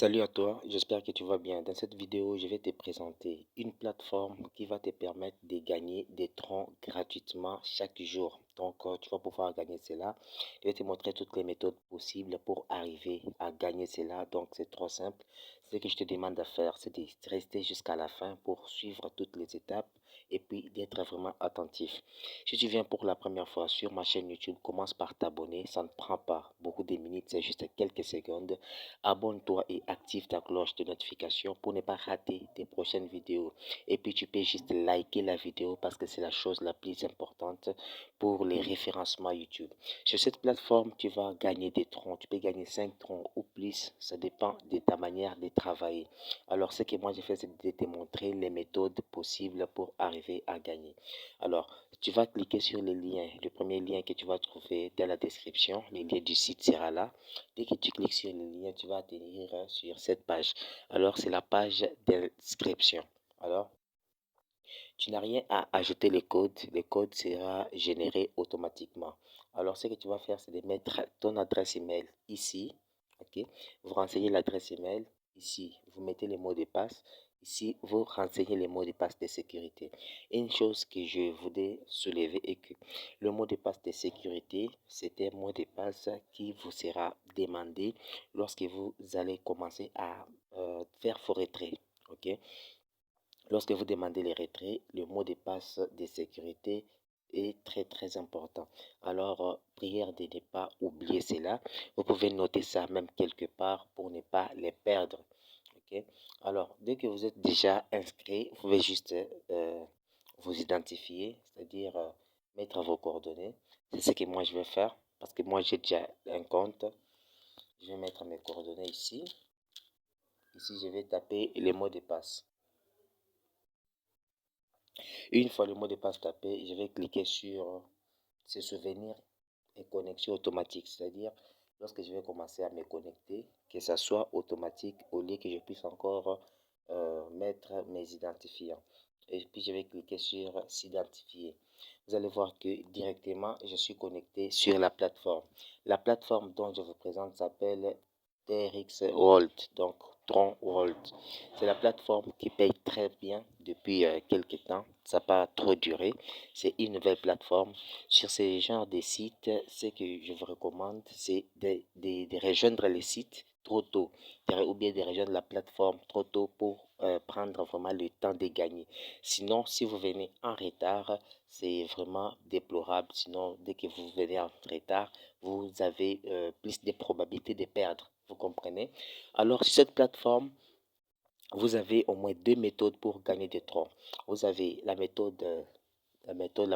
Salut à toi, j'espère que tu vas bien. Dans cette vidéo, je vais te présenter une plateforme qui va te permettre de gagner des troncs gratuitement chaque jour. Donc, tu vas pouvoir gagner cela. Je vais te montrer toutes les méthodes possibles pour arriver à gagner cela. Donc, c'est trop simple. Ce que je te demande de faire, c'est de rester jusqu'à la fin pour suivre toutes les étapes et puis d'être vraiment attentif. Si tu viens pour la première fois sur ma chaîne YouTube, commence par t'abonner. Ça ne prend pas beaucoup de minutes, c'est juste quelques secondes. Abonne-toi et active ta cloche de notification pour ne pas rater tes prochaines vidéos. Et puis tu peux juste liker la vidéo parce que c'est la chose la plus importante pour les référencements YouTube. Sur cette plateforme, tu vas gagner des troncs. Tu peux gagner 5 troncs ou plus. Ça dépend de ta manière de travailler. Alors ce que moi j'ai fait, c'est de te montrer les méthodes possibles pour arriver à gagner. Alors, tu vas cliquer sur le lien. Le premier lien que tu vas trouver dans la description. Le lien du site sera là. Dès que tu cliques sur le lien, tu vas atterrir sur cette page. Alors, c'est la page d'inscription. Alors, tu n'as rien à ajouter le code. Le code sera généré automatiquement. Alors, ce que tu vas faire, c'est de mettre ton adresse email ici. OK? Vous renseignez l'adresse email. Ici, vous mettez le mot de passe. Ici, vous renseignez les mots de passe de sécurité. Une chose que je voudrais soulever est que le mot de passe de sécurité, c'est un mot de passe qui vous sera demandé lorsque vous allez commencer à faire vos retraits. OK? Lorsque vous demandez les retraits, le mot de passe de sécurité est très important. Alors, prière de ne pas oublier cela. Vous pouvez noter ça même quelque part pour ne pas les perdre. Ok. Alors, dès que vous êtes déjà inscrit, vous pouvez juste vous identifier, c'est-à-dire mettre vos coordonnées. C'est ce que moi je vais faire parce que moi j'ai déjà un compte. Je vais mettre mes coordonnées ici. Ici, je vais taper le mot de passe. Une fois le mot de passe tapé, je vais cliquer sur se souvenir et connexion automatique. C'est-à-dire, lorsque je vais commencer à me connecter, que ça soit automatique au lieu que je puisse encore mettre mes identifiants. Et puis, je vais cliquer sur s'identifier. Vous allez voir que directement, je suis connecté sur la plateforme. La plateforme dont je vous présente s'appelle TRX World, donc Tron World. C'est la plateforme qui paye très bien depuis quelques temps. Ça n'a pas trop duré. C'est une nouvelle plateforme. Sur ce genre de sites, ce que je vous recommande, c'est de rejoindre les sites trop tôt ou bien de rejoindre la plateforme trop tôt pour prendre vraiment le temps de gagner. Sinon, si vous venez en retard, c'est vraiment déplorable. Sinon, dès que vous venez en retard, vous avez plus de probabilités de perdre. Vous comprenez? Alors, sur cette plateforme, vous avez au moins deux méthodes pour gagner des troncs. Vous avez la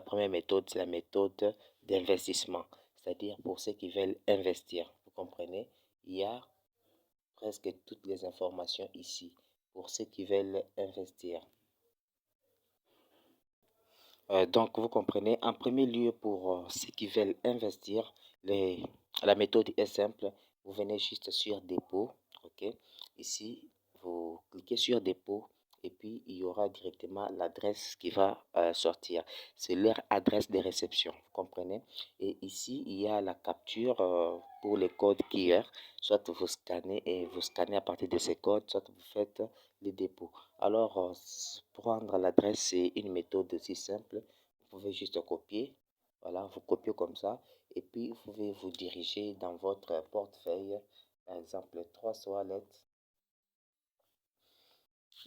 première méthode, c'est la méthode d'investissement. C'est-à-dire pour ceux qui veulent investir. Vous comprenez? Il y a presque toutes les informations ici pour ceux qui veulent investir. Donc, vous comprenez, en premier lieu, pour ceux qui veulent investir, la méthode est simple. Vous venez juste sur dépôt. OK? Ici, vous cliquez sur dépôt et puis il y aura directement l'adresse qui va sortir. C'est leur adresse de réception. Vous comprenez? Et ici, il y a la capture pour les codes QR. Soit vous scannez et vous scannez à partir de ces codes, soit vous faites les dépôts. Alors, prendre l'adresse, c'est une méthode aussi simple. Vous pouvez juste copier. Voilà, vous copiez comme ça. Et puis, vous pouvez vous diriger dans votre portefeuille. Par exemple, 3 lettres.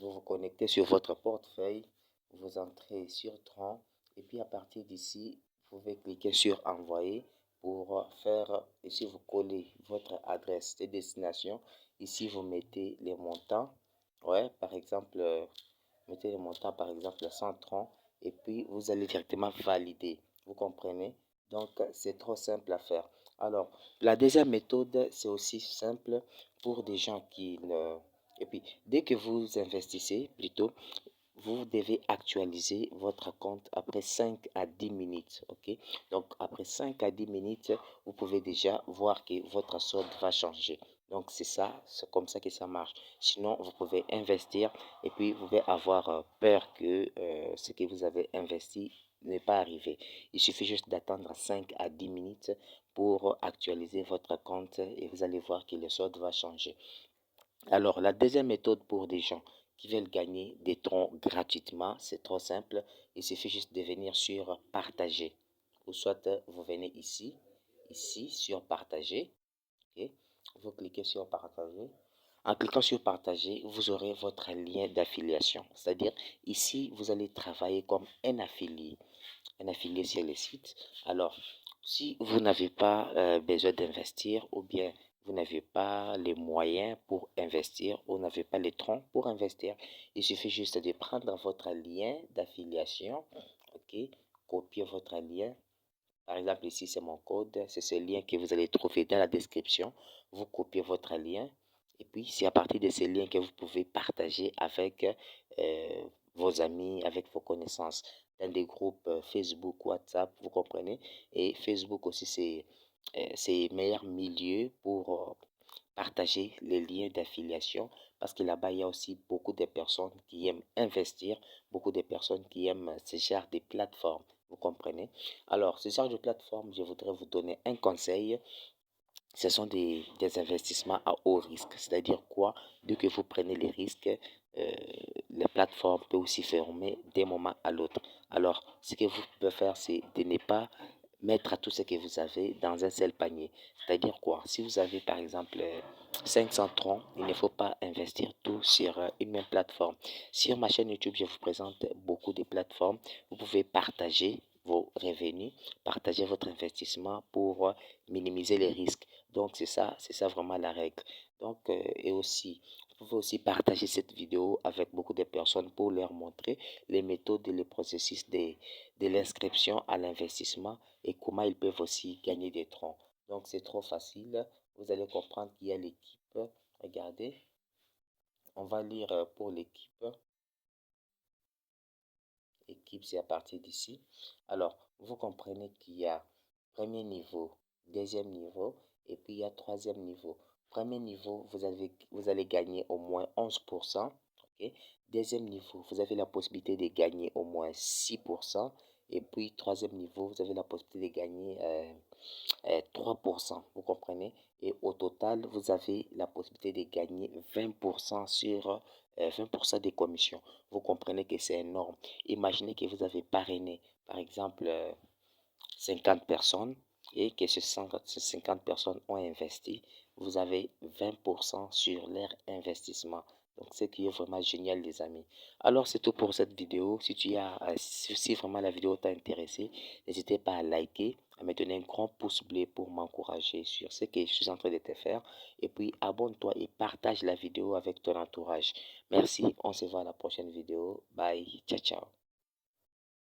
Vous vous connectez sur votre portefeuille. Vous entrez sur Tron. Et puis, à partir d'ici, vous pouvez cliquer sur Envoyer pour faire. Ici, vous collez votre adresse de destination. Ici, vous mettez les montants. Ouais, par exemple, mettez le montant par exemple 130 et puis vous allez directement valider. Vous comprenez? Donc c'est trop simple à faire. Alors la deuxième méthode c'est aussi simple pour des gens qui ne... Et puis dès que vous investissez plutôt, vous devez actualiser votre compte après 5 à 10 minutes. Ok? Donc, après 5 à 10 minutes, vous pouvez déjà voir que votre solde va changer. Donc, c'est ça, c'est comme ça que ça marche. Sinon, vous pouvez investir et puis vous pouvez avoir peur que ce que vous avez investi n'est pas arrivé. Il suffit juste d'attendre 5 à 10 minutes pour actualiser votre compte et vous allez voir que le solde va changer. Alors, la deuxième méthode pour des gens qui veulent gagner des troncs gratuitement, c'est trop simple. Il suffit juste de venir sur partager. Ou soit vous venez ici sur partager. Ok. Vous cliquez sur partager. En cliquant sur partager, vous aurez votre lien d'affiliation. C'est-à-dire, ici, vous allez travailler comme un affilié sur le site. Alors, si vous n'avez pas besoin d'investir ou bien vous n'avez pas les moyens pour investir ou n'avez pas les troncs pour investir, il suffit juste de prendre votre lien d'affiliation, ok, copier votre lien. Par exemple, ici, c'est mon code, c'est ce lien que vous allez trouver dans la description. Vous copiez votre lien et puis c'est à partir de ce lien que vous pouvez partager avec vos amis, avec vos connaissances, dans des groupes Facebook, WhatsApp, vous comprenez. Et Facebook aussi, c'est le meilleur milieu pour partager les liens d'affiliation parce que là-bas, il y a aussi beaucoup de personnes qui aiment investir, beaucoup de personnes qui aiment ce genre de plateformes, vous comprenez. Alors, ce genre de plateforme, je voudrais vous donner un conseil. Ce sont des investissements à haut risque. C'est-à-dire quoi? Dès que vous prenez les risques, la plateforme peut aussi fermer d'un moment à l'autre. Alors, ce que vous pouvez faire, c'est de ne pas mettre tout ce que vous avez dans un seul panier. C'est-à-dire quoi? Si vous avez par exemple 500 troncs, il ne faut pas investir tout sur une même plateforme. Sur ma chaîne YouTube, je vous présente beaucoup de plateformes. Vous pouvez partager vos revenus, partager votre investissement pour minimiser les risques. Donc c'est ça vraiment la règle. Donc et aussi, vous pouvez aussi partager cette vidéo avec beaucoup de personnes pour leur montrer les méthodes et les processus de l'inscription à l'investissement et comment ils peuvent aussi gagner des troncs. Donc c'est trop facile. Vous allez comprendre qu'il y a l'équipe. Regardez, on va lire pour l'équipe. Équipe, c'est à partir d'ici. Alors, vous comprenez qu'il y a premier niveau, deuxième niveau, et puis il y a troisième niveau. Premier niveau, vous allez gagner au moins 11%. Ok. Deuxième niveau, vous avez la possibilité de gagner au moins 6%. Et puis, troisième niveau, vous avez la possibilité de gagner 3%. Vous comprenez? Et au total, vous avez la possibilité de gagner 20% sur 20% des commissions. Vous comprenez que c'est énorme. Imaginez que vous avez parrainé, par exemple, 50 personnes et que ces 50 personnes ont investi. Vous avez 20% sur leur investissement. Donc, ce qui est vraiment génial, les amis. Alors, c'est tout pour cette vidéo. Si vraiment la vidéo t'a intéressé, n'hésitez pas à liker, à me donner un grand pouce bleu pour m'encourager sur ce que je suis en train de te faire. Et puis, abonne-toi et partage la vidéo avec ton entourage. Merci. On se voit à la prochaine vidéo. Bye. Ciao, ciao.